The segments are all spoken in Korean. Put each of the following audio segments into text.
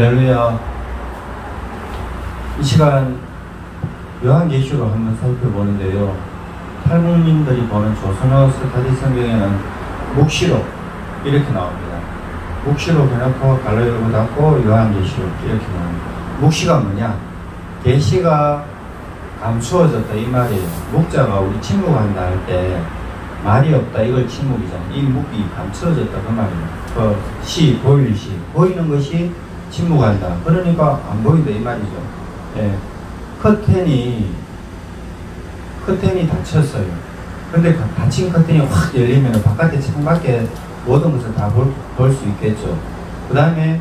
할렐루야. 이 시간 요한계시록 한번 살펴보는데요. 탈북민들이 보는 조선어 스타디 성경에는 묵시록 이렇게 나옵니다. 묵시록 해놓고 갈로 열고 닫고 요한계시록 이렇게 나옵니다. 묵시가 뭐냐? 계시가 감추어졌다 이 말이에요. 묵자가 우리 침묵한다 할 때 말이 없다 이걸 침묵이잖아요. 이 묵이 감추어졌다 그 말이에요. 시, 보일 시, 보이는 것이 침묵한다. 그러니까 안 보인다 이 말이죠. 예. 커튼이 닫혔어요. 근데 닫힌 커튼이 확 열리면 바깥에 창밖에 모든 것을 다 볼 수 있겠죠. 그 다음에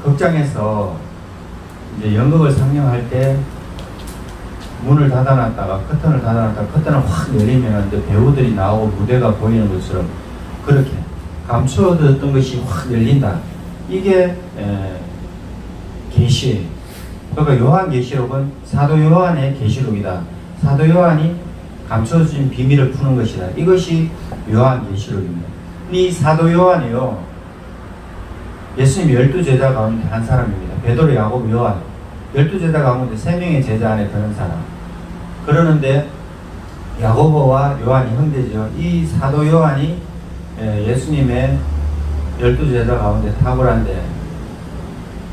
극장에서 이제 연극을 상영할 때 문을 닫아놨다가 커튼을 닫아놨다가 커튼을 확 열리면 이제 배우들이 나오고 무대가 보이는 것처럼 그렇게 감추어졌던 것이 확 열린다. 이게 계시예요. 그러니까 요한계시록은 사도 요한의 계시록이다. 사도 요한이 감춰진 비밀을 푸는 것이다. 이것이 요한계시록입니다. 이 사도 요한이요, 예수님 12제자 가운데 한 사람입니다. 베드로, 야고보, 요한 12제자 가운데 3명의 제자 안에 드는 사람. 그러는데 야고보와 요한이 형제죠. 이 사도 요한이 예수님의 12제자 가운데 탁월한데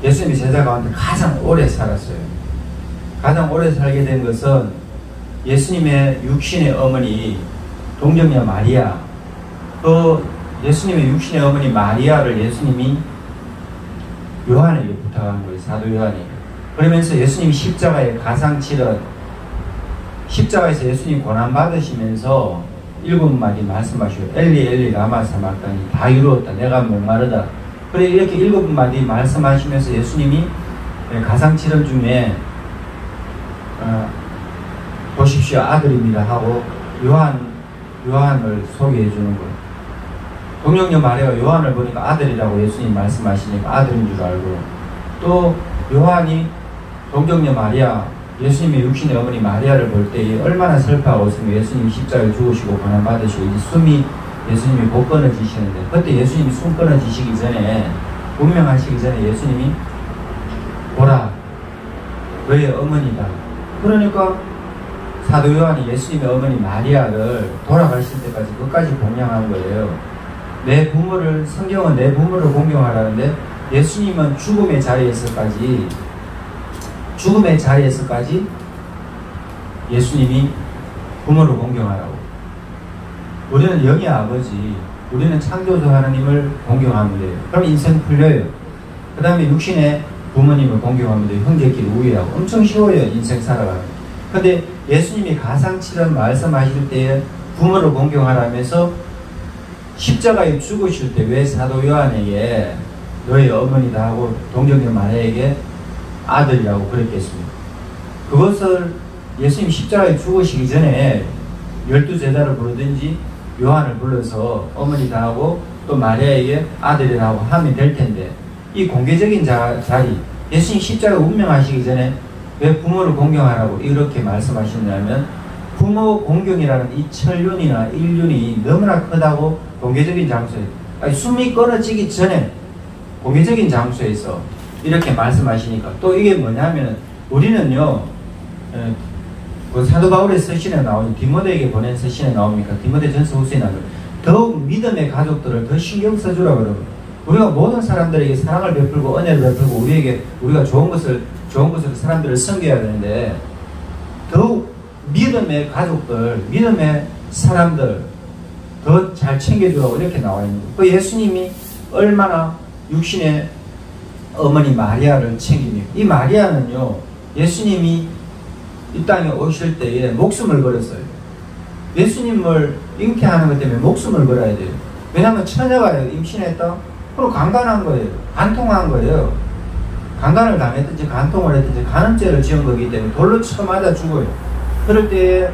예수님의 제자 가운데 가장 오래 살았어요. 가장 오래 살게 된 것은 예수님의 육신의 어머니 동정녀 마리아, 또 예수님의 육신의 어머니 마리아를 예수님이 요한에게 부탁한 거예요. 사도 요한이. 그러면서 예수님이 십자가에 가상 치른 십자가에서 예수님 고난받으시면서 7마디 말씀하시고 엘리 엘리 라마 사박다니 다 이루었다 내가 목마르다. 그래 이렇게 7마디 말씀하시면서 예수님이 가상치른 중에 보십시오 아들입니다 하고 요한을 소개해 주는 거예요. 동정녀 마리아가 요한을 보니까 아들이라고 예수님 말씀하시니까 아들인 줄 알고, 또 요한이 동정녀 마리아 예수님의 육신의 어머니 마리아를 볼 때 얼마나 슬퍼하고 있으면 예수님이 십자가에 죽으시고 고난받으시고 이제 숨이 예수님이 곧 끊어지시는데, 그때 예수님이 숨 끊어지시기 전에 운명하시기 전에 예수님이 보라 너의 어머니다. 그러니까 사도 요한이 예수님의 어머니 마리아를 돌아가실 때까지 끝까지 공양한 거예요. 내 부모를, 성경은 내 부모를 공경하라는데 예수님은 죽음의 자리에서까지 예수님이 부모를 공경하라고. 우리는 영의 아버지, 우리는 창조주 하나님을 공경하면 돼요. 그럼 인생 풀려요. 그 다음에 육신의 부모님을 공경하면 돼요. 형제끼리 우애하고. 엄청 쉬워요 인생 살아가는. 근데 예수님이 가상치른 말씀하실 때에 부모를 공경하라면서 십자가에 죽으실 때 왜 사도 요한에게 너의 어머니다 하고 동정녀 마리아에게 아들이라고 그랬겠습니까? 그것을 예수님 십자가에 죽으시기 전에 12제자를 부르든지 요한을 불러서 어머니다 하고 또 마리아에게 아들이라고 하면 될 텐데, 이 공개적인 자리, 예수님 십자가에 운명하시기 전에 왜 부모를 공경하라고 이렇게 말씀하시냐면, 부모 공경이라는 이 천륜이나 인륜이 너무나 크다고 공개적인 장소에, 숨이 끊어지기 전에 공개적인 장소에서 이렇게 말씀하시니까, 또 이게 뭐냐면 우리는요, 그 사도 바울의 서신에 나오니 디모데에게 보낸 서신에 나옵니까? 디모데 전서 후서에 나옵니다. 더욱 믿음의 가족들을 더 신경 써주라 그러고, 우리가 모든 사람들에게 사랑을 베풀고 은혜를 베풀고 우리가 좋은 것을 사람들을 섬겨야 되는데, 더욱 믿음의 가족들, 믿음의 사람들 더 잘 챙겨주라고 이렇게 나와 있는 거예요. 그 예수님이 얼마나 육신의 어머니 마리아를 챙깁니까? 이 마리아는요, 예수님이 이 땅에 오실 때에 목숨을 걸었어요. 예수님을 잉태하는 것 때문에 목숨을 걸어야 돼요. 왜냐하면 처녀가 임신했다? 그럼 강간한 거예요. 간통한 거예요. 강간을 당했든지 간통을 했든지 간음죄를 지은 거기 때문에 돌로 쳐맞아 죽어요. 그럴 때에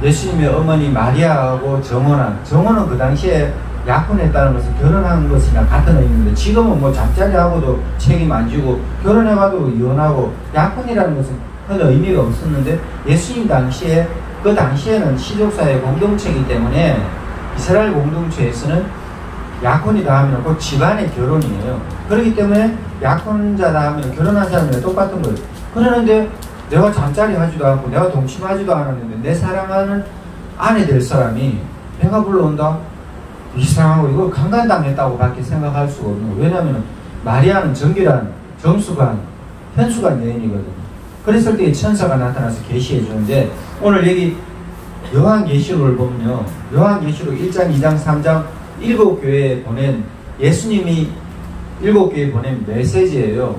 예수님의 어머니 마리아하고 정원은 그 당시에 약혼했다는 것은 결혼한 것이나 같은 의미인데, 지금은 뭐 잠자리하고도 책임 안 지고 결혼해가지고 이혼하고 약혼이라는 것은 큰 의미가 없었는데, 예수님 당시에, 그 당시에는 시족사의 공동체이기 때문에 이스라엘 공동체에서는 약혼이다 하면 곧 집안의 결혼이에요. 그렇기 때문에 약혼자다 하면 결혼한 사람이랑 똑같은 거예요. 그러는데 내가 잠자리 하지도 않고 내가 동침하지도 않았는데 내 사랑하는 아내 될 사람이 배가 불러온다? 이상하고 이거 강간당했다고 밖에 생각할 수가 없는 거예요. 왜냐하면 마리아는 정결한 정수관 현수관 여인이거든요. 그랬을 때 천사가 나타나서 계시해 주는데 오늘 여기 요한계시록을 보면요, 요한계시록 1장 2장 3장 7교회에 보낸 예수님이 7교회에 보낸 메시지예요.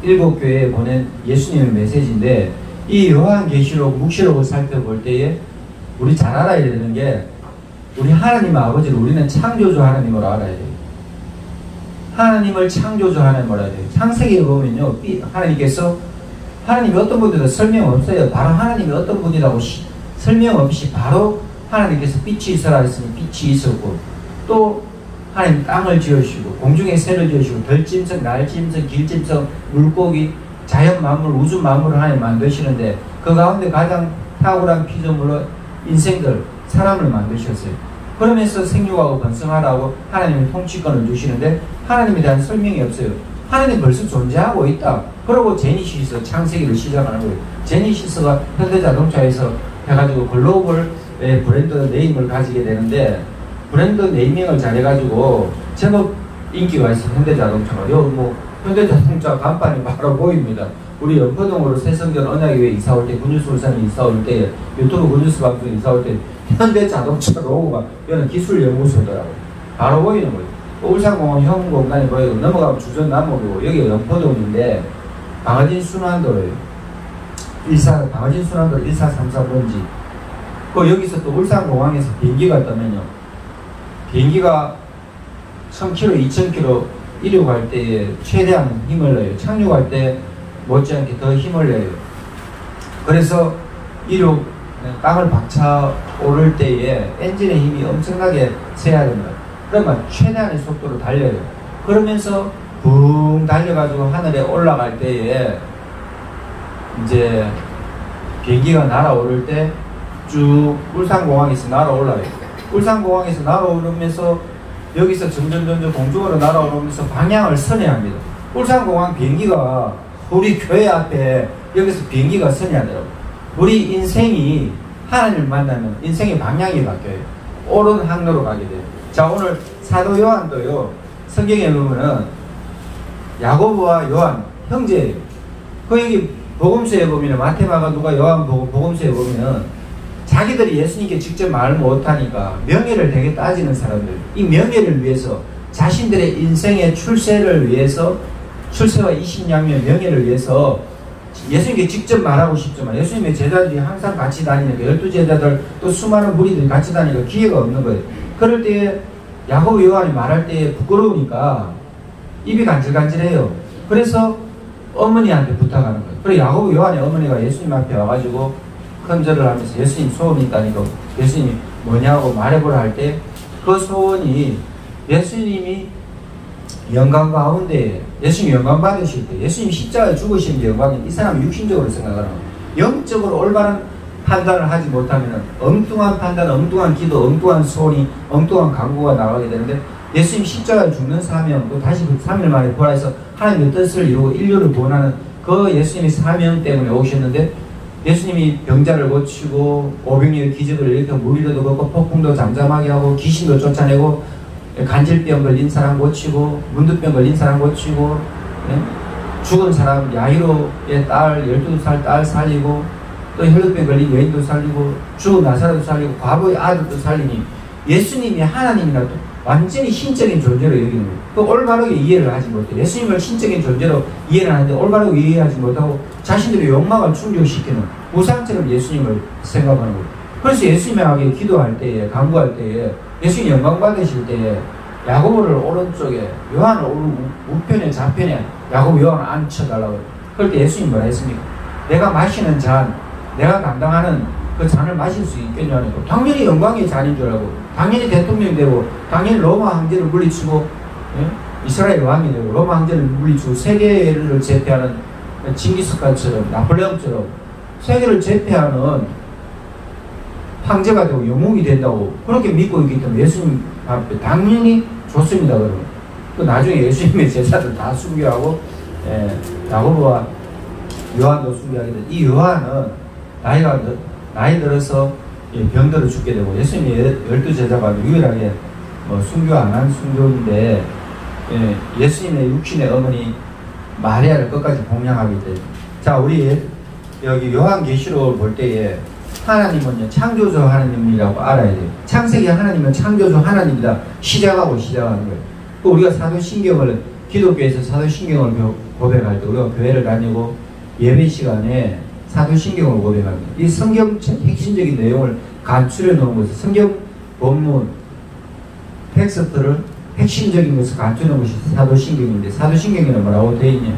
7교회에 보낸 예수님의 메시지인데 이 요한계시록 묵시록을 살펴볼 때에 우리 잘 알아야 되는 게 우리 하나님 아버지를 우리는 창조주 하나님으로 알아야 돼요. 하나님을 창조주 하나님으로 알아야 돼요. 창세기에 보면요, 하나님께서 하나님이 어떤 분이라도 설명 없어요. 바로 하나님이 어떤 분이라고 설명 없이 바로 하나님께서 빛이 있어라 했으니 빛이 있었고, 또 하나님 땅을 지으시고 공중에 새를 지으시고 들짐승, 날짐승, 길짐승, 물고기, 자연 만물, 우주 만물을 하나님 만드시는데 그 가운데 가장 탁월한 피조물로 인생들, 사람을 만드셨어요. 그러면서 생육하고 번성하라고 하나님이 통치권을 주시는데 하나님에 대한 설명이 없어요. 하나님 벌써 존재하고 있다. 그러고 제니시스 창세기를 시작하는 거예요. 제니시스가 현대자동차에서 해가지고 글로벌 브랜드 네임을 가지게 되는데 브랜드 네이밍을 잘해가지고 제법 인기가 있어. 현대자동차가 뭐 현대자동차 간판이 바로 보입니다. 우리 연포동으로 새성전 언약교회 이사 올 때, 군주술사님 이사 올 때, 유튜브 군주스 방송 이사 올 때 현대자동차 로고가 여기는 기술연구소더라고요. 바로 보이는 거예요. 울산공원 형 공간이 보이고 넘어가면 주전 남목이고 여기가 연포동인데 방어진 순환도로예요. 방어진 순환도로 1434번지. 그 여기서 또 울산공항에서 비행기가 뜨면요, 비행기가 1000km, 2000km 이륙할 때에 최대한 힘을 내요. 착륙할 때 못지않게 더 힘을 내요. 그래서 이륙 땅을 박차 오를 때에 엔진의 힘이 엄청나게 세야 됩니다. 그러면 최대한의 속도로 달려요. 그러면서 붕 달려가지고 하늘에 올라갈 때에 이제 비행기가 날아오를 때 쭉 울산공항에서 날아올라요. 울산공항에서 날아오르면서 여기서 점점 공중으로 날아오르면서 방향을 선회합니다. 울산공항 비행기가 우리 교회 앞에 여기서 비행기가 선회하더라고요. 우리 인생이 하나님을 만나면 인생의 방향이 바뀌어요. 옳은 항로로 가게 돼요. 자, 오늘 사도 요한도요, 성경에 보면은 야고보와 요한 형제예요. 그 여기 복음서에 보면 마태마가 누가 요한 복음서에 보면 자기들이 예수님께 직접 말을 못하니까 명예를 되게 따지는 사람들, 이 명예를 위해서 자신들의 인생의 출세를 위해서, 출세와 이신양면의 명예를 위해서 예수님께 직접 말하고 싶지만 예수님의 제자들이 항상 같이 다니니까 12제자들 또 수많은 무리들이 같이 다니니까 기회가 없는 거예요. 그럴 때에 야고보 요한이 말할 때에 부끄러우니까 입이 간질간질해요. 그래서 어머니한테 부탁하는 거예요. 그래서 야고보 요한의 어머니가 예수님 앞에 와가지고 큰절을 하면서 예수님 소원이 있다니까 예수님이 뭐냐고 말해보라 할 때 그 소원이 예수님이 영광 가운데, 예수님이 영광 받으실 때, 예수님이 십자가에 죽으신 게 영광이, 이 사람이 육신적으로 생각하는 거예요. 영적으로 올바른 판단을 하지 못하면 엉뚱한 판단, 엉뚱한 기도, 엉뚱한 소원이, 엉뚱한 강구가 나가게 되는데 예수님 십자가에 죽는 사명, 또 다시 그 3일 만에 부활해서 하나님의 뜻을 이루고 인류를 구원하는 그 예수님의 사명 때문에 오셨는데 예수님이 병자를 고치고 오병이의 기적을 일으켜 무리도 걷고 폭풍도 잠잠하게 하고 귀신도 쫓아내고 간질병 걸린 사람 고치고 문득병 걸린 사람 고치고, 죽은 사람 야이로의 딸 12살 딸 살리고 또 혈루병 걸린 여인도 살리고 죽은 나사로도 살리고 과부의 아들도 살리니 예수님이 하나님이나 완전히 신적인 존재로 여기는 거예요. 그 올바르게 이해를 하지 못해요. 예수님을 신적인 존재로 이해를 하는데 올바르게 이해하지 못하고 자신들의 욕망을 충족시키는 우상처럼 예수님을 생각하는 거예요. 그래서 예수님에게 기도할 때에, 간구할 때에, 예수님 영광 받으실 때에 야고보를 오른쪽에, 요한을 우편에 좌편에 야고보 요한을 앉혀달라고. 그럴 때 예수님 뭐라 했습니까? 내가 마시는 잔, 내가 감당하는 그 잔을 마실 수 있겠냐고. 당연히 영광의 잔인 줄 알고, 당연히 대통령이 되고, 당연히 로마 황제를 물리치고, 이스라엘 왕이 되고, 로마 황제를 물리치고, 세계를 제패하는 징기스칸처럼, 나폴레옹처럼 세계를 제패하는 황제가 되고 영웅이 된다고 그렇게 믿고 있기 때문에 예수님 앞에 당연히 좋습니다. 그러면 그 나중에 예수님의 제자들 다 순교하고 야고보와 요한도 순교하게 돼. 이 요한은 나이 들어서 병들어 죽게 되고 예수님의 12제자가 유일하게 순교 안 한 순교인데 예수님의 육신의 어머니 마리아를 끝까지 봉양하게 돼요. 자, 우리 여기 요한계시록을 볼 때에 하나님은요 창조주 하나님이라고 알아야 돼요. 창세기 하나님은 창조주 하나님이다 시작하는 거예요. 우리가 사도신경을 기독교에서 사도신경을 고백할 때 우리가 교회를 다니고 예배 시간에 사도신경을 고백합니다. 이 성경 핵심적인 내용을 간추려 놓은 것은 성경 본문 텍스트를 핵심적인 것을 간추려 놓은 것이 사도신경인데 사도신경에는 뭐라고 되어 있냐?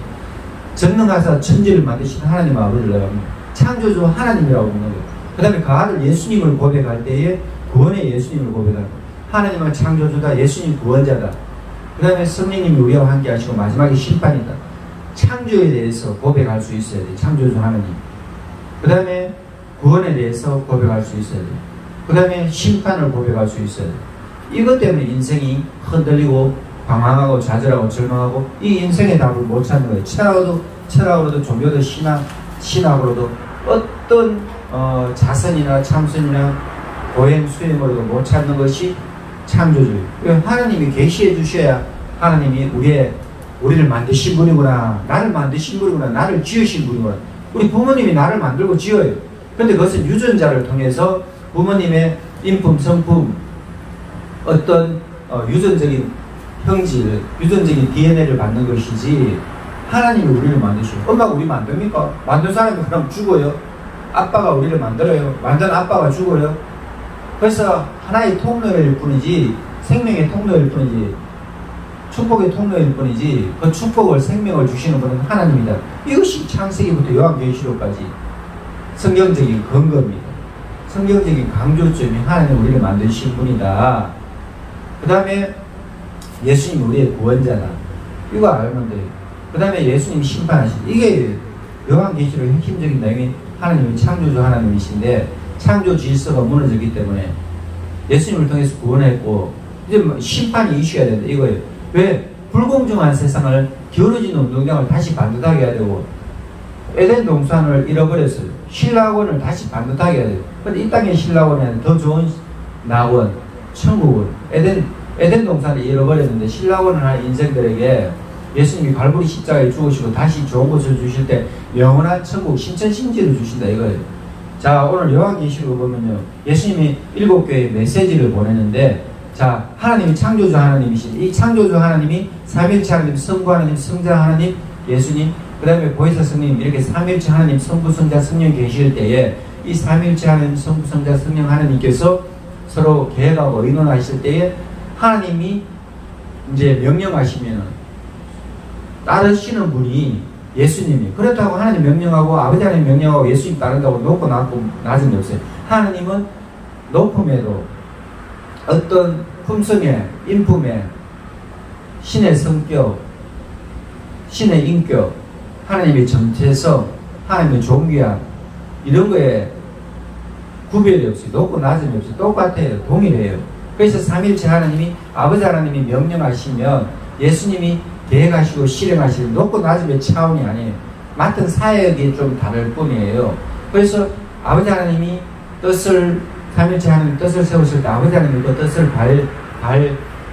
전능하사 천지를 만드신 하나님 아버지를 내갑니다. 창조주 하나님이라고 묻는 거예요. 그 다음에 그 아들 예수님을 고백할 때에 구원의 예수님을 고백합니다. 하나님은 창조주다. 예수님 구원자다. 그 다음에 성령님이 우리와 함께 하시고 마지막에 심판이다. 창조에 대해서 고백할 수 있어야 돼요. 창조주 하나님. 그 다음에 구원에 대해서 고백할 수 있어야 돼요. 그 다음에 심판을 고백할 수 있어야 돼요. 이것 때문에 인생이 흔들리고 방황하고 좌절하고 절망하고 이 인생의 답을 못 찾는 거예요. 철학으로도 종교도 신학으로도 어떤 자선이나 참선이나 보행 수행으로도 못 찾는 것이 창조주예요. 하나님이 계시해 주셔야 하나님이 우리를 만드신 분이구나, 나를 만드신 분이구나, 나를 지으신 분이구나. 우리 부모님이 나를 만들고 지어요. 근데 그것은 유전자를 통해서 부모님의 인품, 성품, 어떤 유전적인 형질, 유전적인 DNA를 받는 것이지 하나님이 우리를 만드시고 엄마가 우리 만듭니까? 만든 사람이 그럼 죽어요. 아빠가 우리를 만들어요. 만든 아빠가 죽어요. 그래서 하나의 통로일 뿐이지 생명의 통로일 뿐이지 축복의 통로일 뿐이지 그 축복을 생명을 주시는 분은 하나님이다. 이것이 창세기부터 요한계시록까지 성경적인 근거입니다. 성경적인 강조점이 하나님 우리를 만드신 분이다. 그 다음에 예수님 우리의 구원자다. 이거 알면 돼요. 그 다음에 예수님 심판하신 이게 요한계시록의 핵심적인 내용이 하나님이 창조주 하나님이신데 창조 질서가 무너졌기 때문에 예수님을 통해서 구원했고 이제 심판이 이슈가 된다 이거예요. 왜? 불공정한 세상을 기울어진 운동장을 다시 반듯하게 해야 되고 에덴 동산을 잃어버렸어요. 신라원을 다시 반듯하게 해야 돼요. 근데 이 땅의 신라원이 아니라 더 좋은 낙원, 천국은 에덴 동산을 잃어버렸는데 신라원을 한 인생들에게 예수님이 갈보리 십자가에 죽으시고 다시 좋은 것을 주실 때 영원한 천국 신천신지를 주신다 이거예요. 자, 오늘 요한계시록을 보면요 예수님이 7교회에 메시지를 보내는데 자, 하나님이 창조주 하나님이신 이 창조주 하나님이 삼일체 하나님, 성부 하나님, 성자 하나님, 예수님, 그 다음에 보혜사 성령 이렇게 삼일체 하나님, 성부, 성자, 성령 계실 때에 이 삼일체 하나님, 성부, 성자, 성령 하나님께서 서로 계획하고 의논하실 때에 하나님이 이제 명령하시면은 따르시는 분이 예수님이 그렇다고 하나님 명령하고 아버지 하나님 명령하고 예수님 따른다고 높고 낮은 게 없어요. 하나님은 높음에도 어떤 품성에 인품에 신의 성격 신의 인격 하나님의 정체성 하나님의 존귀함 이런 거에 구별이 없어요. 높고 낮음이 없어요. 똑같아요. 동일해요. 그래서 삼일체 하나님이 아버지 하나님이 명령하시면 예수님이 계획하시고 실행하시는 높고 낮음의 차원이 아니에요. 맡은 사역이 좀 다를 뿐이에요. 그래서 아버지 하나님이 삼일체 하나님 뜻을 세우실 때 아버지 하나님이 그 뜻을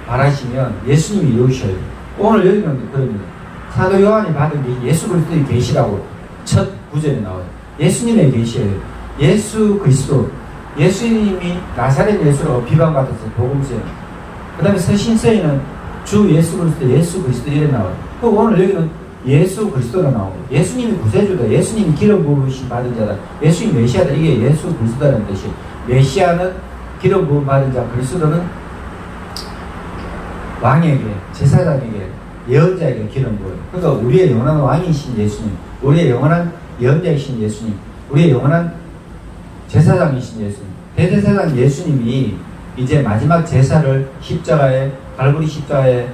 발하시면 예수님이 이루셔요. 오늘 여기는 그럽니다. 사도 요한이 받은 게 예수 그리스도의 계시라고 첫 구절에 나와요. 예수님의 계시예요. 예수 그리스도 예수님이 나사렛 예수라고 비방받아서 복음서에 그 다음에 서신서에는 주 예수 그리스도 이래 나와요. 그 오늘 여기는 예수 그리스도가 나오고 예수님이 구세주다. 예수님이 기름 부으심 받은 자다. 예수님 메시아다. 이게 예수 그리스도라는 뜻이에요. 메시아는 기름 부음 받은 자, 그리스도는 왕에게 제사장에게 예언자에게 기름 부어요. 그러니까 우리의 영원한 왕이신 예수님, 우리의 영원한 예언자이신 예수님, 우리의 영원한 제사장이신 예수님, 대제사장 예수님이 이제 마지막 제사를 십자가에 갈보리 십자가에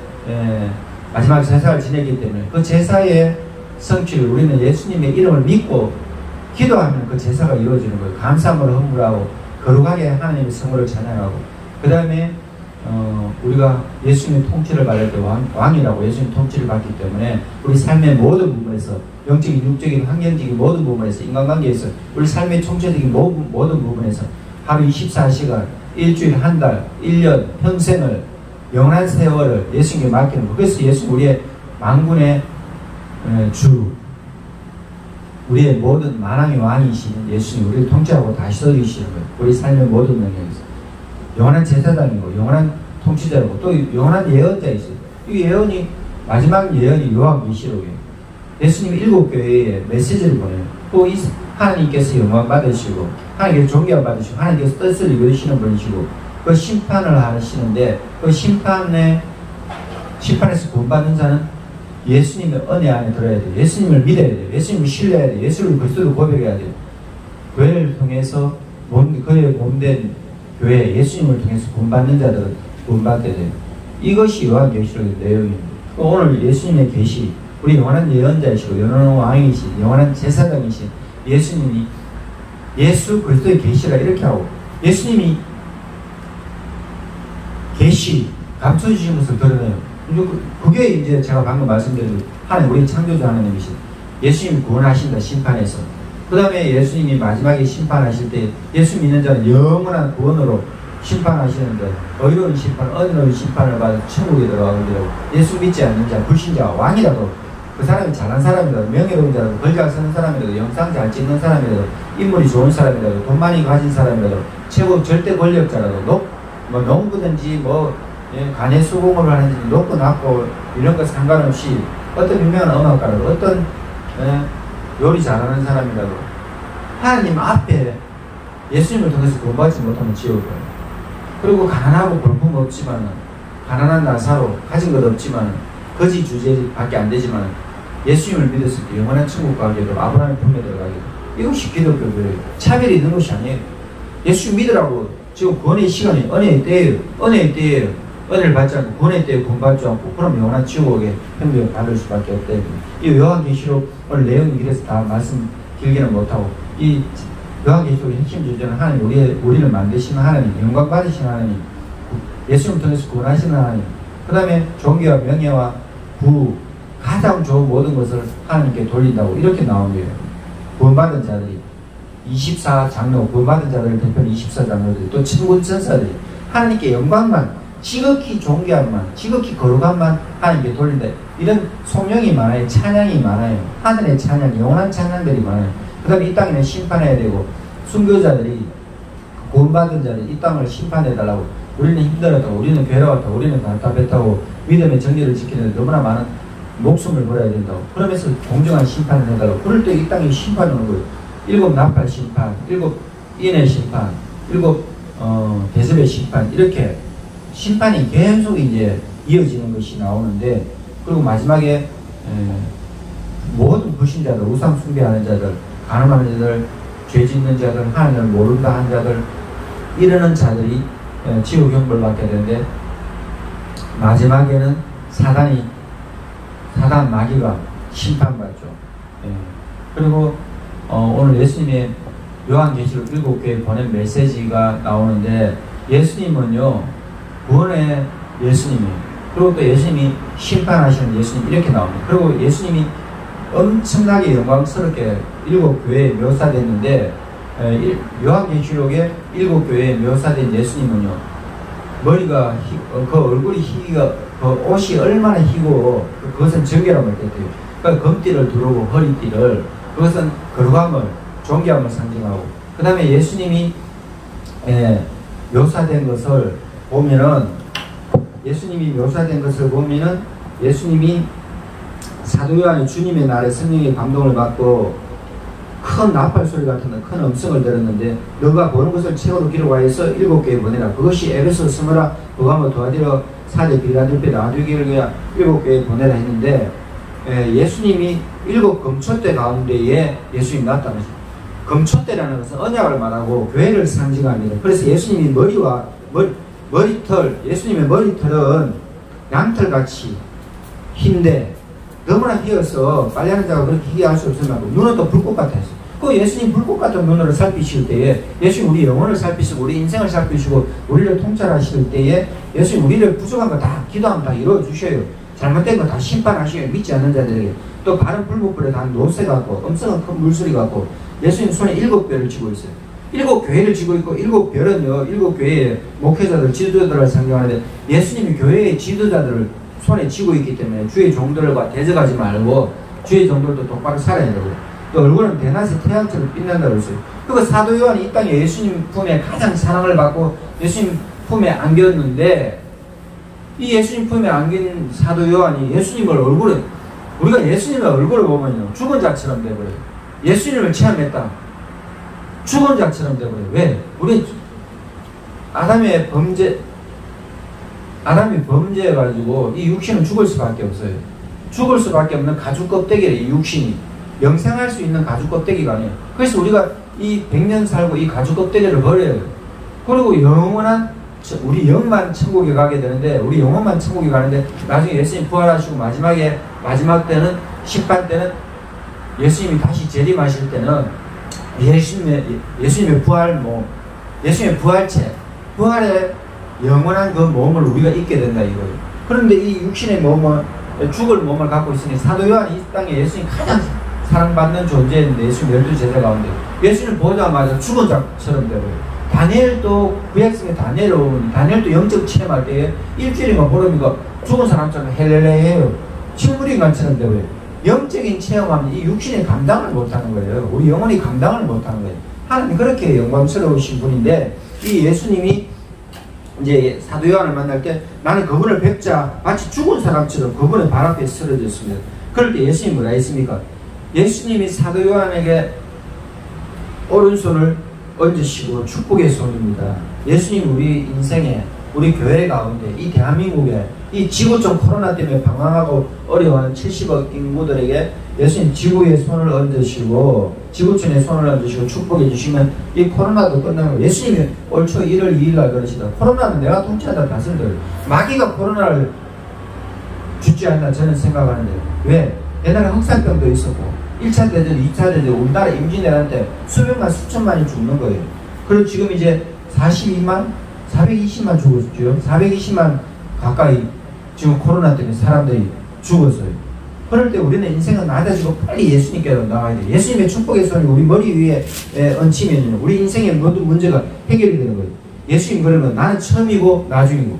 마지막 제사를 지내기 때문에 그 제사의 성취를 우리는 예수님의 이름을 믿고 기도하면 그 제사가 이루어지는 거예요. 감사함으로 헌물하고 거룩하게 하나님의 성물을 찬양하고, 그 다음에 우리가 예수님의 통치를 받을 때 왕이라고 예수님 통치를 받기 때문에 우리 삶의 모든 부분에서, 영적인, 육적인, 환경적인 모든 부분에서, 인간관계에서, 우리 삶의 총체적인 모든 부분에서 하루 24시간, 일주일, 한 달, 1년, 평생을, 영원한 세월을 예수님께 맡기는 것. 그래서 예수 우리의 만군의 주, 우리의 모든 만왕의 왕이신 예수님, 우리를 통치하고 다스리시는 거예요. 우리 삶의 모든 영역에서 영원한 제사장이고 영원한 통치자이고 또 영원한 예언자 있어요. 이 예언이, 마지막 예언이 요한계시록이에요. 예수님이 7교회에 메시지를 보내요. 또 하나님께서 영광 받으시고 하나님께서 존귀함 받으시고 하나님께서 뜻을 이루시는 분이시고 그 심판을 하시는데, 그 심판에서 구원받는 자는 예수님의 은혜 안에 들어야 돼요. 예수님을 믿어야 돼요. 예수님을 신뢰해야 돼요. 예수님을 그리스도로 고백해야 돼요. 교회를 통해서 그의 몸된 교회, 예수님을 통해서 구원받는 자들은 구원받게 돼요. 이것이 요한계시록의 내용입니다. 오늘 예수님의 계시, 우리 영원한 예언자이시고 영원한 왕이신 영원한 제사장이신 예수님이, 예수 그리스도의 계시라 이렇게 하고, 예수님이 계시 감춰주신 것을 드러내요. 그게 이제 제가 방금 말씀드린 하나님, 우리 창조주 하나님이신 예수님이 구원하신다, 심판에서. 그 다음에 예수님이 마지막에 심판하실 때 예수 믿는 자는 영원한 구원으로 심판하시는데, 의로운 심판, 은혜로운 심판을 받아 천국에 들어가거든요. 예수 믿지 않는 자, 불신자와 왕이라도, 그 사람이 잘난 사람이라도, 명예로운 자라도, 글 잘 쓰는 사람이라도, 영상 잘 찍는 사람이라도, 인물이 좋은 사람이라도, 돈 많이 가진 사람이라도, 최고 절대 권력자라도, 뭐 농부든지 간의 수공업을 하는지 높고 낮고 이런 것 상관없이, 어떤 유명한 음악가라도, 어떤 요리 잘하는 사람이라도 하나님 앞에 예수님을 통해서 구원받지 못하면 지옥 가요. 그리고 가난하고 볼품 없지만, 가난한 나사로 가진 것 없지만, 거지 주제밖에 안 되지만 예수님을 믿었을 때 영원한 천국 가게 되고 아브라함의 품에 들어가게 되고, 이것이 기독교예요. 차별이 있는 것이 아니에요. 예수 믿으라고 지금 구원의 시간이 은혜의 때예요. 은혜의 때예요. 은혜를 받지 않고 구원의 때에 구원받지 않고 그럼 영원한 지옥에 형벌을 받을 수밖에 없다. 이 요한계시록 오늘 내용이 그래서 다 말씀 길게는 못하고, 이 요한계시록의 핵심 주제는 하나님, 우리를 만드시는 하나님, 영광 받으시는 하나님, 예수님을 통해서 구원하시는 하나님, 그 다음에 존귀와 명예와 구, 가장 좋은 모든 것을 하나님께 돌린다고 이렇게 나온 거예요. 구원받은 자들이 24장로, 구원받은 자들을 대표로 24장로들이, 또 천군 천사들이 하나님께 영광만, 지극히 존귀함만, 지극히 거룩함만 하나님께 돌린다. 이런 송영이 많아요. 찬양이 많아요. 하늘의 찬양, 영원한 찬양들이 많아요. 그 다음에 이 땅에는 심판해야 되고, 순교자들이, 구원받은 자들이 이 땅을 심판해달라고, 우리는 힘들었다고, 우리는 괴로웠다고, 우리는 답답했다고, 믿음의 정리를 지키는데 너무나 많은 목숨을 걸어야 된다고, 그러면서 공정한 심판을 해달라고. 그럴 때 이 땅에 심판이 오는 거예요. 7 나팔 심판, 7 인의 심판, 7 대접의 심판, 이렇게 심판이 계속 이제 이어지는 것이 나오는데, 그리고 마지막에 모든 불신자들, 우상 숭배하는 자들, 가늠하는 자들, 죄 짓는 자들, 하나님을 모른다 한 자들, 이러는 자들이 지옥 형벌 받게 되는데, 마지막에는 사단 마귀가 심판받죠. 그리고 오늘 예수님의 요한계시록 7교회에 보낸 메시지가 나오는데, 예수님은요 구원의 예수님이에요. 그리고 또 예수님이 심판하시는 예수님, 이렇게 나옵니다. 그리고 예수님이 엄청나게 영광스럽게 7교회에 묘사됐는데, 요한계시록의 7교회에 묘사된 예수님은요, 머리가 그 얼굴이 희기가, 그 옷이 얼마나 희고, 그것은 정결함을 뜻해요. 그러니까 금띠를 두르고 허리띠를, 그것은 거룩함을, 존귀함을 상징하고, 그 다음에 예수님이 묘사된 것을 보면은, 예수님이 사도 요한이 주님의 날에 성령의 감동을 받고 큰 나팔 소리 같은 큰 음성을 들었는데, 너가 보는 것을 책으로 기록하여서 7교회에 보내라. 그것이 에베소, 스무라, 버가모, 두아디라, 사대, 빌라델피아, 라디오게르기아 7교회에 보내라 했는데, 예수님이 7 금초대 가운데에 예수님이 나타나셨어요. 금초대라는 것은 언약을 말하고 교회를 상징합니다. 그래서 예수님이 머리털, 예수님의 머리털은 양털같이 흰데 너무나 희어서 빨래하는 자가 그렇게 희게 할 수 없을 만큼, 눈은 또 불꽃 같았어요. 그 예수님 불꽃 같은 눈으로 살피실 때에 예수님 우리 영혼을 살피시고 우리 인생을 살피시고 우리를 통찰하실 때에 예수님 우리를 부족한 거 다 기도하면 다 이루어주셔요. 잘못된 거 다 심판하셔요. 믿지 않는 자들에게. 또 바른 불못불에 다 노새 같고 엄청난 큰 물소리 같고 예수님 손에 7별을 쥐고 있어요. 7교회를 쥐고 있고 7별은요 7교회의 목회자들 지도자들을 상징하는데 예수님이 교회의 지도자들을 손에 쥐고 있기 때문에 주의 종들과 대적하지 말고 주의 종들도 똑바로 살아야 되고 또 얼굴은 대낮에 태양처럼 빛난다고 했어요. 그리고 사도 요한이 이 땅에 예수님 품에 가장 사랑을 받고 예수님 품에 안겼는데 이 예수님 품에 안긴 사도 요한이 예수님을 얼굴에 우리가 예수님의 얼굴을 보면요 죽은 자처럼 돼버려요. 예수님을 체험했다. 죽은 자처럼 돼버려요. 왜? 우리 아담이 범죄해가지고 이 육신은 죽을 수밖에 없어요. 죽을 수밖에 없는 가죽 껍데기래. 이 육신이 영생할 수 있는 가죽 껍데기가 아니에요. 그래서 우리가 이 100년 살고 이 가죽 껍데기를 버려요. 그리고 영원한 우리 영만 천국에 가게 되는데 우리 영혼만 천국에 가는데 나중에 예수님 부활하시고 마지막 때는 심판 때는 예수님이 다시 재림하실 때는 예수님의 예수님의 부활체 부활의 영원한 그 몸을 우리가 입게 된다 이거예요. 그런데 이 육신의 몸을 죽을 몸을 갖고 있으니 사도 요한이 이 땅에 예수님 가장 사랑받는 존재인데 예수님 12제자 가운데 예수님 보자마자 죽은 자처럼 되고요. 다니엘도 구약성의 다니엘도 영적 체험할 때에 일주일인가 보름인가 죽은 사람처럼 헬렐레해요. 식물인간처럼 되고요. 영적인 체험하면 이 육신이 감당을 못하는 거예요. 우리 영혼이 감당을 못하는 거예요. 하나님 그렇게 영광스러우신 분인데 이 예수님이 이제 사도 요한을 만날 때 나는 그분을 뵙자 마치 죽은 사람처럼 그분의 발 앞에 쓰러졌습니다. 그럴 때 예수님이 뭐라 했습니까? 예수님이 사도 요한에게 오른손을 얹으시고 축복의 손입니다. 예수님 우리 인생에 우리 교회 가운데 이 대한민국에 이 지구촌 코로나 때문에 방황하고 어려워하는 70억 인구들에게 예수님 지구에 손을 얹으시고 지구촌에 손을 얹으시고 축복해 주시면 이 코로나도 끝나고 예수님이 올 초 1월 2일날 그러시다. 코로나는 내가 통치한다 다스린다. 마귀가 코로나를 죽지 않나 저는 생각하는데 왜? 옛날에 흑산병도 있었고 1차 대전, 2차 대전 우리나라 임진왜란 때 수백만 수천만이 죽는 거예요. 그리고 지금 이제 42만 420만 죽었죠. 420만 가까이 지금 코로나 때문에 사람들이 죽었어요. 그럴 때 우리는 인생은 낮아지고 빨리 예수님께로 나와야 돼요. 예수님의 축복의 손이 우리 머리 위에 얹히면 우리 인생의 모든 문제가 해결이 되는 거예요. 예수님 그러면 나는 처음이고 나중이고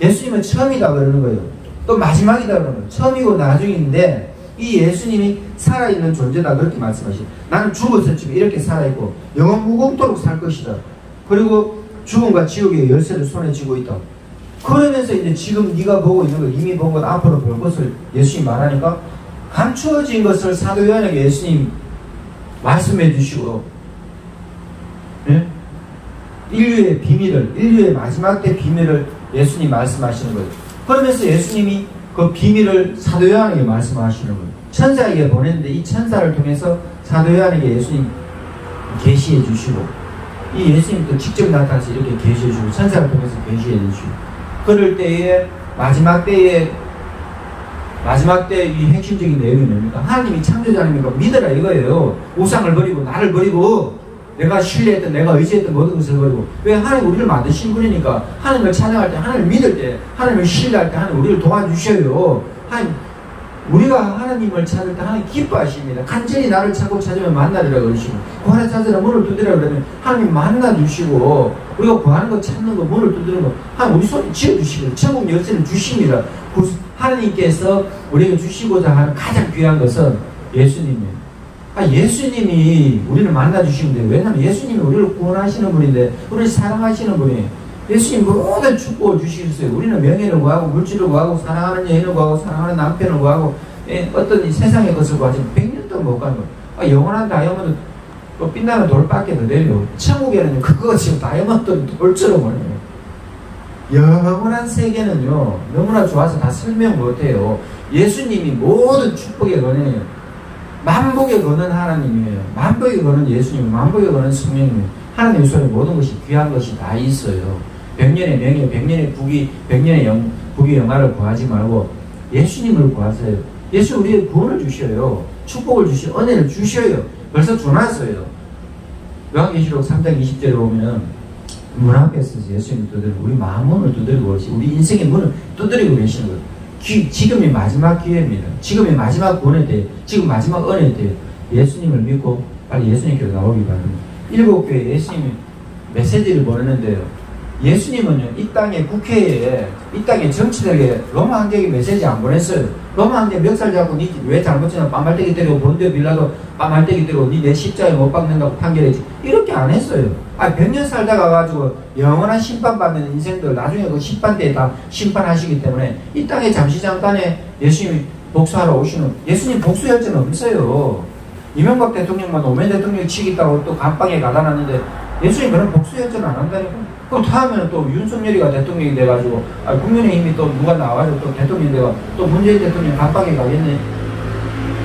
예수님은 처음이다 그러는 거예요. 또 마지막이다 그러는 거예요. 처음이고 나중인데 이 예수님이 살아있는 존재다 그렇게 말씀하시죠. 나는 죽었었지만 이렇게 살아있고 영원 무궁토록 살 것이다. 그리고 죽음과 지옥의 열쇠를 손에 쥐고 있다. 그러면서 이제 지금 네가 보고 있는 거 이미 본 것 앞으로 볼 것을 예수님 말하니까 감추어진 것을 사도 요한에게 예수님 말씀해 주시고 예? 인류의 비밀을 인류의 마지막 때 비밀을 예수님 말씀하시는 거예요. 그러면서 예수님이 그 비밀을 사도 요한에게 말씀하시는 거예요. 천사에게 보냈는데 이 천사를 통해서 사도 요한에게 예수님 계시해 주시고 이 예수님도 직접 나타나서 이렇게 계시해 주고 천사를 통해서 계시해 주시고 그럴 때에 마지막 때 이 핵심적인 내용이 뭡니까? 하나님이 창조자님이니까 믿어라 이거예요. 우상을 버리고 나를 버리고 내가 신뢰했던 내가 의지했던 모든 것을 버리고 왜 하나님 우리를 만드신 분이니까 하나님을 찬양할 때 하나님을 믿을 때 하나님을 신뢰할 때 하나님 우리를 도와주셔요. 하나님 우리가 하나님을 찾을 때 하나님 기뻐하십니다. 간절히 나를 찾고 찾으면 만나리라 그러시고 구하라 찾으라 문을 두드리라 그러면 하나님 만나주시고 우리가 구하는 거 찾는 거 문을 두드리는 거 하나님 우리 손에 쥐어주시고 천국 열쇠를 주십니다. 하나님께서 우리에게 주시고자 하는 가장 귀한 것은 예수님이에요. 예수님이 우리를 만나주시는데 왜냐하면 예수님이 우리를 구원하시는 분인데 우리를 사랑하시는 분이에요. 예수님 모든 축복을 주시겠어요. 우리는 명예를 구하고 물질을 구하고 사랑하는 여인을 구하고 사랑하는 남편을 구하고 어떤 이 세상의 것을 구하지 100년 동안 못 가는 거예요. 영원한 다이아몬드 또 빛나는 돌밖에 더 되려 천국에는 그거 지금 다이아몬드 돌처럼 오네요. 영원한 세계는요 너무나 좋아서 다 설명 못해요. 예수님이 모든 축복의 근원이에요. 만복의 근원 하나님이에요. 만복의 근원 예수님, 만복의 근원 성령님이에요. 하나님 손에 모든 것이 귀한 것이 다 있어요. 100년의 명예, 100년의 부귀, 100년의 부귀 영화를 구하지 말고 예수님을 구하세요. 예수 우리에게 구원을 주셔요. 축복을 주셔요. 은혜를 주셔요. 벌써 줘놨어요. 요한계시록 3장 20절에 보면은 문 앞에서 예수님이 두드리고 우리 마음문을 두드리고 우리 인생의 문을 두드리고 계시는 거예요. 지금이 마지막 기회입니다. 지금이 마지막 구원의 때, 지금 마지막 은혜의 때 예수님을 믿고 빨리 예수님께로 나오기 바랍니다. 7교회 예수님이 메시지를 보내는데요. 예수님은요, 이 땅의 국회에, 이 땅의 정치들에게 로마 황제에게 메시지 안 보냈어요. 로마 황제 멱살 잡고 니 왜 잘못했나 뺨말대기 때리고 본디오 빌라도 뺨말대기 때리고 니 내 십자가에 못 박는다고 판결했지. 이렇게 안 했어요. 100년 살다가 가지고 영원한 심판받는 인생들 나중에 그 심판대에 다 심판하시기 때문에 이 땅에 잠시 잠깐에 예수님이 복수하러 오시는, 예수님 복수 혈전은 없어요. 이명박 대통령만 노무현 대통령이 치겠다고 또 감방에 가다 놨는데 예수님 그런 복수 혈전 안 한다니까. 그럼 다음에는 또 윤석열이가 대통령이 돼가지고 국민의힘이 또 누가 나와가지고 또 대통령이 돼가 또 문재인 대통령 감방에 가겠네.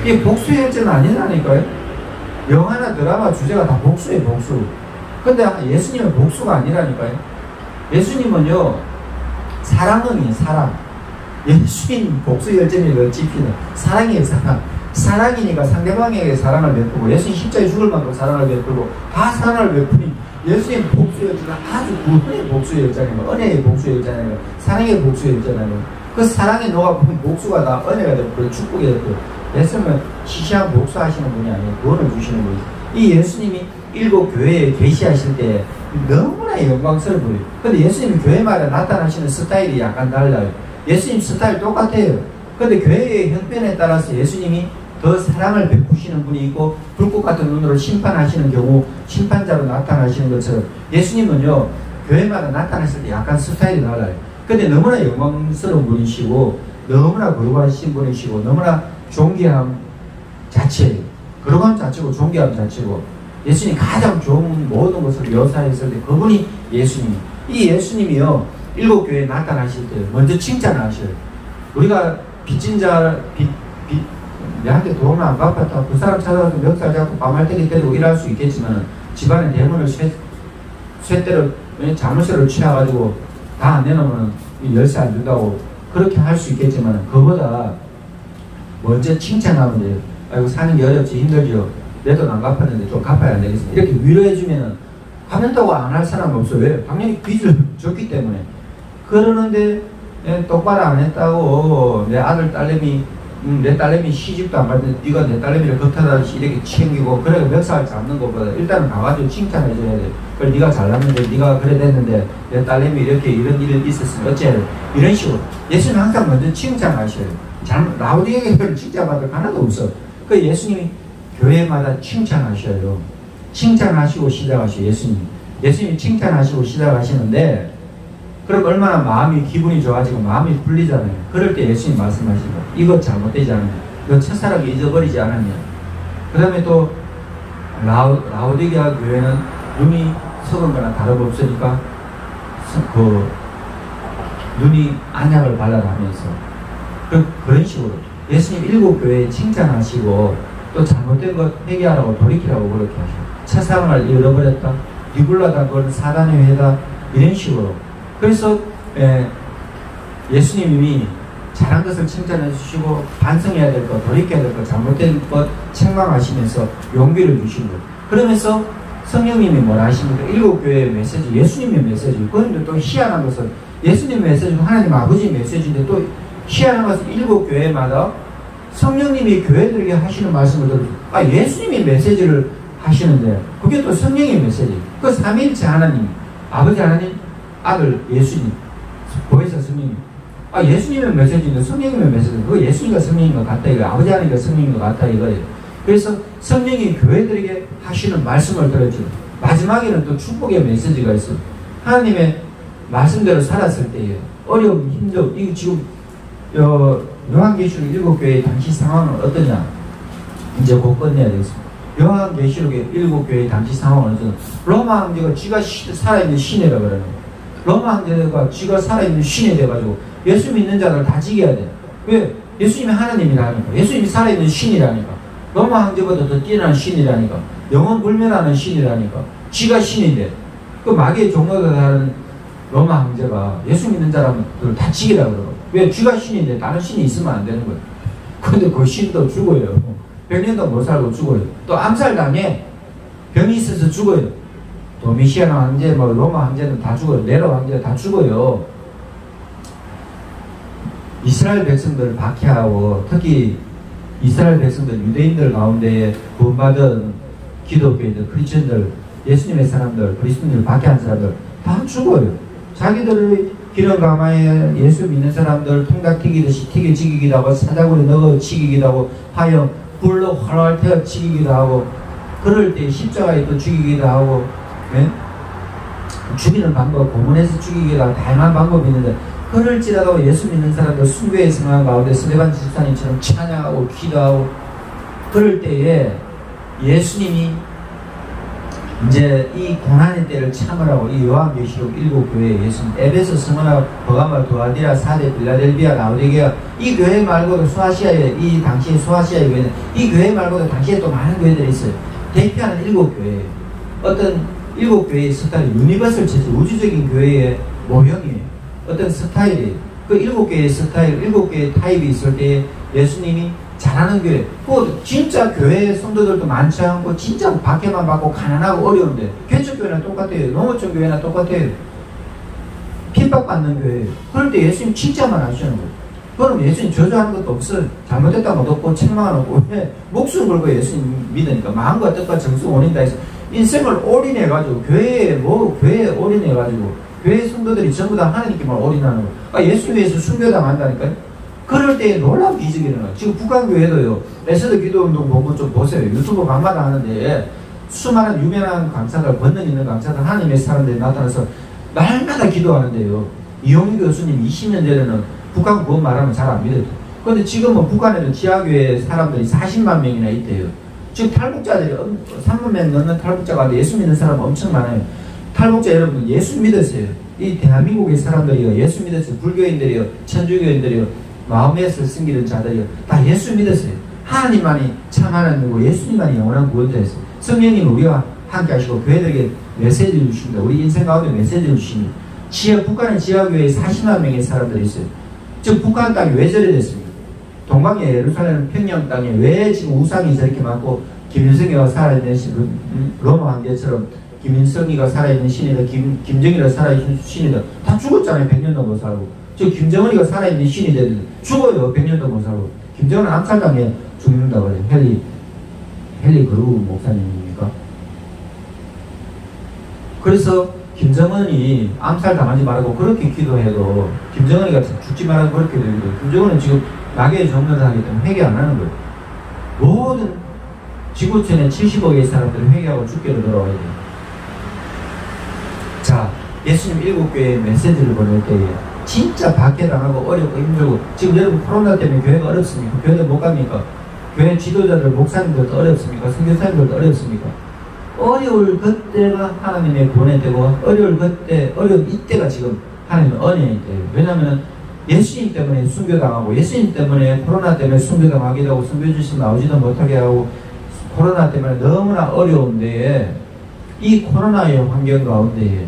이게 복수 혈전은 아니라니까요. 영화나 드라마 주제가 다 복수예요, 복수. 근데 예수님은 복수가 아니라니까요. 예수님은요, 사랑은이 사랑. 예수님 복수 혈전이 찝히는 사랑이에요, 사랑. 사랑이니까 상대방에게 사랑을 베풀고 예수님 십자가에 죽을 만큼 사랑을 베풀고 다 사랑을 베푸니 예수님 복수였잖아. 아주 구원의 복수였잖아요. 은혜의 복수였잖아요. 사랑의 복수였잖아요. 그 사랑에 녹아보면 복수가 다 은혜가 되고 축복이 되고 예수님은 시시한 복수하시는 분이 아니에요. 구원을 주시는 분이죠. 이 예수님이 7교회에 계시하실 때 너무나 영광스러워요. 근데 예수님이 교회마다 나타나시는 스타일이 약간 달라요. 예수님 스타일 똑같아요. 근데 교회의 형편에 따라서 예수님이 더 사랑을 베푸시는 분이 있고 불꽃 같은 눈으로 심판하시는 경우 심판자로 나타나시는 것처럼 예수님은요, 교회마다 나타났을 때 약간 스타일이 달라요. 근데 너무나 영광스러운 분이시고 너무나 거룩하신 분이시고 너무나 존귀함 자체예요. 거룩함 자체고 존귀함 자체고 예수님이 가장 좋은 모든 것을 묘사했을 때 그분이 예수님. 이 예수님이요, 7교회에 나타나실 때 먼저 칭찬하셔요. 우리가 빚진 자, 내한테 돈을 안 갚았다. 그 사람 찾아가서 멱살 잡고 밤알때기 때리고 일할 수 있겠지만 집안에 대문을 쇠대로 자물쇠를 취해가지고 다 안 내놓으면 열쇠 안 준다고 그렇게 할 수 있겠지만 그보다 먼저 칭찬하면 돼요. 아이고 사는 게 어렵지 힘들죠. 내 돈 안 갚았는데 좀 갚아야 안 되겠어. 이렇게 위로해주면은 갚는다고 안 할 사람 없어요. 왜? 당연히 빚을 줬기 때문에. 그러는데 똑바로 안 했다고 내 아들 딸내미 내 딸내미 시집도 안 받는데 네가 내 딸내미를 겉하다시 이렇게 챙기고 그래 멱살 잡는 것보다 일단은 가가지고 칭찬해줘야 돼. 그래 네가 잘났는데 네가 그래 됐는데 내 딸내미 이렇게 이런 일이 있었으면 어째 이런 식으로 예수님 항상 먼저 칭찬하셔요. 라우디에게 칭찬받을 하나도 없어. 그 예수님이 교회마다 칭찬하셔요. 칭찬하시고 시작하셔요. 예수님이 칭찬하시고 시작하시는데 그럼 얼마나 마음이 기분이 좋아지고 마음이 풀리잖아요. 그럴 때 예수님 말씀하시고 이거 잘못되지 않느냐, 너 첫사랑을 잊어버리지 않았냐. 그 다음에 또 라오디게아 교회는 눈이 썩은 거나 다름없으니까 그 눈이 안약을 발라가면서 그런 식으로 예수님 7교회에 칭찬하시고 또 잘못된 것 회개하라고 돌이키라고 그렇게 하셔요. 첫사랑을 잃어버렸다, 니굴라다, 그건 사단의 회다, 이런 식으로. 그래서 예수님이 잘한 것을 칭찬해 주시고 반성해야 될 것, 돌이켜야 될 것, 잘못된 것 책망하시면서 용기를 주신 것. 그러면서 성령님이 뭐라 하십니까? 7교회의 메시지, 예수님의 메시지. 그런데 또 희한한 것은 예수님의 메시지는 하나님 아버지의 메시지인데 또 희한한 것은 7교회마다 성령님이 교회들에게 하시는 말씀을 들어서 예수님이 메시지를 하시는데 그게 또 성령의 메시지. 그 삼위일체 하나님, 아버지 하나님, 아들 예수님, 보혜사 성령님. 예수님의 메시지인데 성령님의 메시지. 그거 예수님과 성령인 것 같다 이거예요. 아버지 하나님과 성령인 것 같다 이거예요. 그래서 성령이 교회들에게 하시는 말씀을 들었죠. 마지막에는 또 축복의 메시지가 있어요. 하나님의 말씀대로 살았을 때예요. 어려움, 힘듦. 이거 지금 요한계시록 7교회의 당시 상황은 어떠냐? 이제 곧 끝내야 되겠습니다. 요한계시록의 7교회의 당시 상황은 어떠냐? 로마 황제가 쥐가 살아있는 신이라고 그러는 거예요. 로마 황제가 쥐가 살아있는 신이 돼가지고 예수 믿는 자들 다 죽여야 돼. 왜? 예수님이 하나님이라니까. 예수님이 살아있는 신이라니까. 로마 황제보다 더 뛰어난 신이라니까. 영원 불멸하는 신이라니까. 쥐가 신인데 그 마귀의 종로가 다른 로마 황제가 예수 믿는 사람들 다 죽이라고 그러고. 왜? 쥐가 신인데 다른 신이 있으면 안 되는 거예요. 근데 그 신도 죽어요. 100년도 못 살고 죽어요. 또 암살당해. 병이 있어서 죽어요. 도미시안 황제, 뭐 로마 황제는 다 죽어요. 네로 황제 다 죽어요. 이스라엘 백성들을 박해하고 특히 이스라엘 백성들, 유대인들 가운데 구원받은 기독교인들, 크리스천들, 예수님의 사람들, 그리스도인들 박해한 사람들 다 죽어요. 자기들의 기름 가마에 예수 믿는 사람들 통닭 튀기듯이 튀겨 죽이기도 하고 사자굴에 넣어 죽이기도 하고 화염 불로 활활 태워 죽이기도 하고 그럴 때 십자가에 또 죽이기도 하고 네? 죽이는 방법 고문해서 죽이기도 하고 다양한 방법이 있는데 그럴지라도 예수 믿는 사람들 순교의 상황 가운데 스데반 집사님처럼 찬양하고 기도하고 그럴 때에 예수님이 이제 이 고난의 때를 참으라고 이 요한계시록 7교회 예수님 에베소, 스무나, 버가마, 두아디라, 사데, 빌라델비아, 라오디게아 이 교회 말고도 소아시아에 이 당시에 소아시아의 교회는 이 교회 말고도 당시에 또 많은 교회들이 있어요. 대표하는 7교회예요. 어떤 7교회의 스타일이 유니버설 체제 우주적인 교회의 모형이에요. 어떤 스타일이에요. 그 7개의 스타일, 7개의 타입이 있을 때 예수님이 잘하는 교회, 그 진짜 교회 성도들도 많지 않고 진짜 박해만 받고 가난하고 어려운데 개척교회나 똑같아요. 농어촌 교회나 똑같아요. 핍박받는 교회예요. 그럴 때 예수님 진짜만 하시는 거예요. 그럼 예수님 저주하는 것도 없어요. 잘못했다는 것도 없고 책망은 없고 왜? 목숨 걸고 예수님 믿으니까 마음과 뜻과 정수 원인다 해서 인생을 올인해가지고 교회에 올인해가지고 교회 성도들이 전부 다 하나님께만 올인하는 거예요. 그러니까 예수 위해서 순교당한다니까요. 그럴 때 놀라운 기적이 일어나요. 지금 북한교회도요. 에스더 기도운동 보면 좀 보세요. 유튜브 방마다 하는데 수많은 유명한 강사들, 권능 있는 강사들, 하나님의 사람들이 나타나서 날마다 기도하는데요. 이용희 교수님 20년 전에는 북한 구원 말하면 잘 안 믿어요. 그런데 지금은 북한에는 지하교회 사람들이 40만 명이나 있대요. 지금 탈북자들이 3만 명 넘는 탈북자가 예수 믿는 사람 엄청 많아요. 탈북자 여러분 예수 믿으세요. 이 대한민국의 사람들이요. 예수 믿으세요. 불교인들이요. 천주교인들이요. 마음에서 숨기는 자들이요. 다 예수 믿으세요. 하나님만이 참 하나님이고 예수님만이 영원한 구원자였어요. 성령님 우리와 함께 하시고 교회들에게 메시지를 주십니다. 우리 인생 가운데 메시지를 주십니다. 북한의 지하교회에 40만 명의 사람들이 있어요. 지금 북한 땅이 왜 저래 됐습니까? 동방의 예루살렘 평양 땅에 왜 지금 우상이 저렇게 많고 김일성이가 살아있는 로마 황제처럼 김일성이가 살아있는 신이다, 김정일이가 살아있는 신이다. 다 죽었잖아요. 100년도 못 살고. 저 김정은이가 살아있는 신이 되는데 죽어요. 100년도 못 살고. 김정은 암살당해 죽는다고 그래요. 헨리 그루 목사님입니까? 그래서 김정은이 암살당하지 말고 그렇게 기도해도 김정은이가 죽지 말라고 그렇게 되는 거예요. 김정은은 지금 낙의 정면을 하기 때문에 회개 안 하는 거예요. 모든 지구촌에 70억의 사람들이 회개하고 죽게로 돌아와야 돼요. 자, 예수님 7교회에 메시지를 보낼 때에 진짜 박해당하고 어렵고 힘들고 지금 여러분 코로나 때문에 교회가 어렵습니까? 교회들 못 갑니까? 교회 지도자들 목사님들도 어렵습니까? 선교사님들도 어렵습니까? 어려울 그때가 하나님의 구원의 때고 어려울 그때 어려운 이때가 지금 하나님의 은혜의 때예요. 왜냐하면 예수님 때문에 순교당하고 예수님 때문에 코로나 때문에 순교당하기도 하고 선교 주심 나오지도 못하게 하고 코로나 때문에 너무나 어려운데 이 코로나의 환경 가운데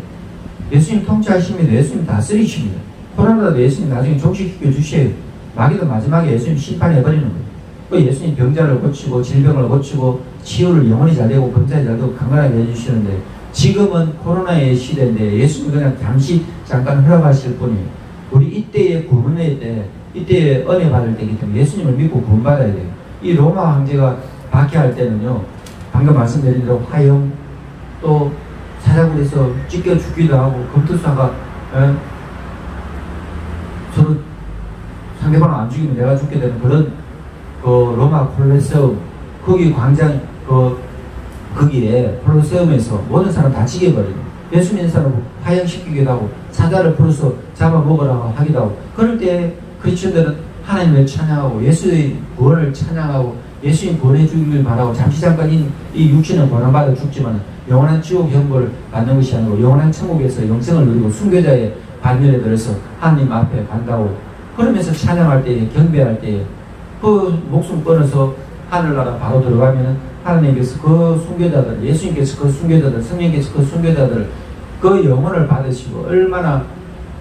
예수님 통치하십니다. 예수님 다스리십니다. 코로나도 예수님 나중에 종식시켜 주셔요. 마귀도 마지막에 예수님 심판해버리는 거예요. 그 예수님 병자를 고치고 질병을 고치고 치유를 영원히 잘 되고 범사에 잘 되고 강건하게 해주시는데 지금은 코로나의 시대인데 예수님 그냥 잠깐 허락하실 뿐이에요. 우리 이때의 구원의 때, 이때의 은혜 받을 때이기 때문에 예수님을 믿고 구원받아야 돼요. 이 로마 황제가 박해할 때는요. 방금 말씀드린 대로 화형 또 사자굴에서 찢겨 죽기도 하고 검투사가 서로 상대방을 안 죽이면 내가 죽게 되는 그런 그 로마 콜로세움 거기 광장 거기에 콜로세움에서 모든 사람 다 죽여버리고 예수 믿는 사람을 화형시키기도 하고 사자를 풀어서 잡아먹으라고 하기도 하고 그럴 때 크리스천들은 하나님을 찬양하고 예수의 구원을 찬양하고 예수님 구원해 주기를 바라고 잠시 잠깐 이 육신은 고난받아 죽지만 영원한 지옥 형벌을 받는 것이 아니고 영원한 천국에서 영생을 누리고 순교자의 반열에 들어서 하나님 앞에 간다고 그러면서 찬양할 때에 경배할 때에 그 목숨 끊어서 하늘나라 바로 들어가면은 하나님께서 그 순교자들 예수님께서 그 순교자들 성령께서 그 순교자들 그 영혼을 받으시고 얼마나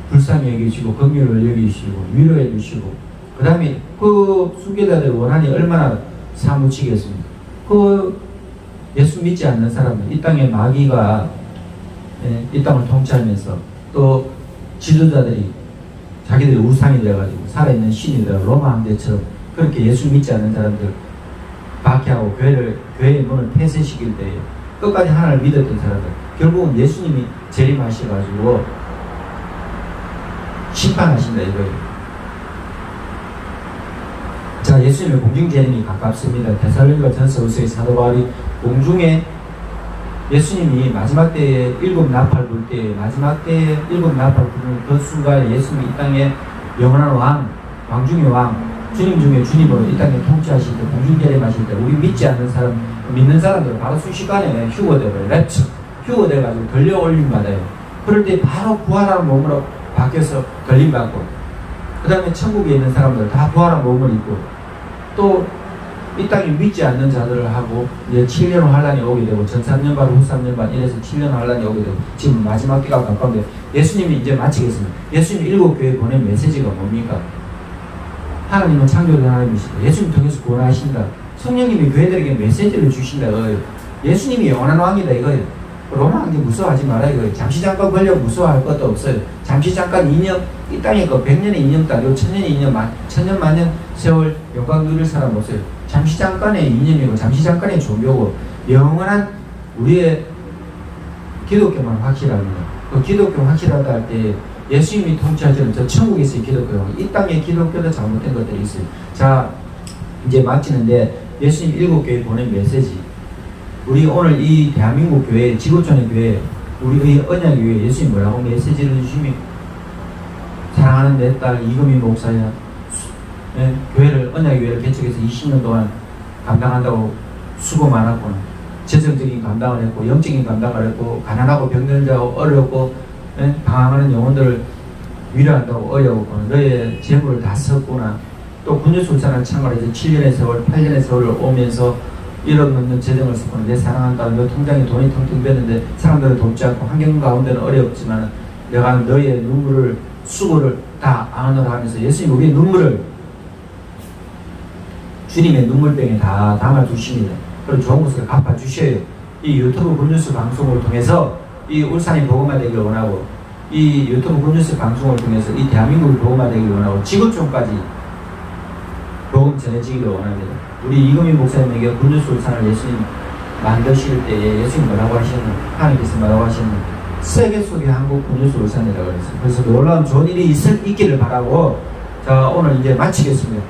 불쌍히 여기시고 긍휼을 여기시고 위로해 주시고 그 다음에 그 순교자들의 원한이 얼마나 사무치겠습니까? 그 예수 믿지 않는 사람들, 이 땅에 마귀가 이 땅을 통치하면서 또 지도자들이 자기들이 우상이 되어가지고 살아있는 신이 되어 로마 황제처럼 그렇게 예수 믿지 않는 사람들 박해하고 교회의 문을 폐쇄시킬 때에 끝까지 하나님을 믿었던 사람들, 결국은 예수님이 재림하셔가지고 심판하신다 이거예요. 자, 예수님의 공중 재림이 가깝습니다. 데살로니가 전서 5서의 사도 바울이 공중에 예수님이 마지막 때에 일곱 나팔 불 때에 마지막 때에 일곱 나팔 부는 그 순간에 예수님이 이 땅에 영원한 왕, 왕 중의 왕, 주님 중에 주님으로 이 땅에 통치하실 때, 공중 재림하실 때 우리 믿지 않는 사람, 믿는 사람들은 바로 순식간에 휴거되어요. 랩처, 휴거돼가지고 걸려 올림 받아요. 그럴 때 바로 부활한 몸으로 바뀌어서 걸림 받고, 그 다음에 천국에 있는 사람들 다 부활한 몸을 입고, 또 이 땅에 믿지 않는 자들을 하고 이제 7년 환란이 오게 되고, 전 3년반 후 3년반 이래서 7년 환란이 오게 되고, 지금 마지막 때가 가까운데 예수님이 이제 마치겠습니다. 예수님 일곱 교회에 보낸 메시지가 뭡니까? 하나님은 창조된 하나님이시다. 예수님 통해서 구원하신다. 성령님이 교회들에게 메시지를 주신다 이거예요. 예수님이 영원한 왕이다 이거예요. 로마 황제 무서워하지 마라 이거예요. 잠시 잠깐 걸려 무서워할 것도 없어요. 잠시 잠깐 인형, 이 땅에 그 100년의 인형도 아니고 1000년의 인형, 1000년 만년 세월 영광 누릴 사람 없어요. 잠시 잠깐의 이념이고 잠시 잠깐의 종교고, 영원한 우리의 기독교만 확실합니다. 그 기독교 확실하다 할 때 예수님이 통치하시는 저 천국에서의 기독교, 이 땅의 기독교도 잘못된 것들이 있어요. 자, 이제 마치는데 예수님 일곱 교회에 보낸 메시지, 우리 오늘 이 대한민국 교회, 지구촌의 교회, 우리 언약의 교회 예수님 뭐라고 메시지를 주시면, 사랑하는 내 딸 이금희 목사야, 교회를, 언약의 교회를 개척해서 20년 동안 감당한다고 수고 많았구나. 재정적인 감당을 했고, 영적인 감당을 했고, 가난하고 병든 자고 어렵고 방황하는 영혼들을 위로한다고 어려웠구나. 너의 재물을 다 썼구나. 또 군주술산을 창궐해서 7년의 세월, 8년의 세월을 오면서 1억 넘는 재정을 썼구나. 내 사랑한다. 너 통장에 돈이 텅텅 뺐는데 사람들을 돕지 않고 환경 가운데는 어렵지만 내가 너의 눈물을, 수고를 다 안으로 하면서 예수님 우리의 눈물을 주님의 눈물병에 다 담아주십니다. 그런 좋은 것을 갚아주셔요. 이 유튜브 굿뉴스 방송을 통해서 이 울산이 복음화되기를 원하고, 이 유튜브 굿뉴스 방송을 통해서 이 대한민국이 복음화되기를 원하고, 지구촌까지 복음 전해지기를 원합니다. 우리 이금희 목사님에게 굿뉴스 울산을 예수님 만드실 때에 예수님 뭐라고 하셨나? 하나님께서 뭐라고 하셨나? 세계 속의 한국 굿뉴스 울산이라고 그랬어요. 그래서 놀라운 좋은 일이 있기를 바라고, 자, 오늘 이제 마치겠습니다.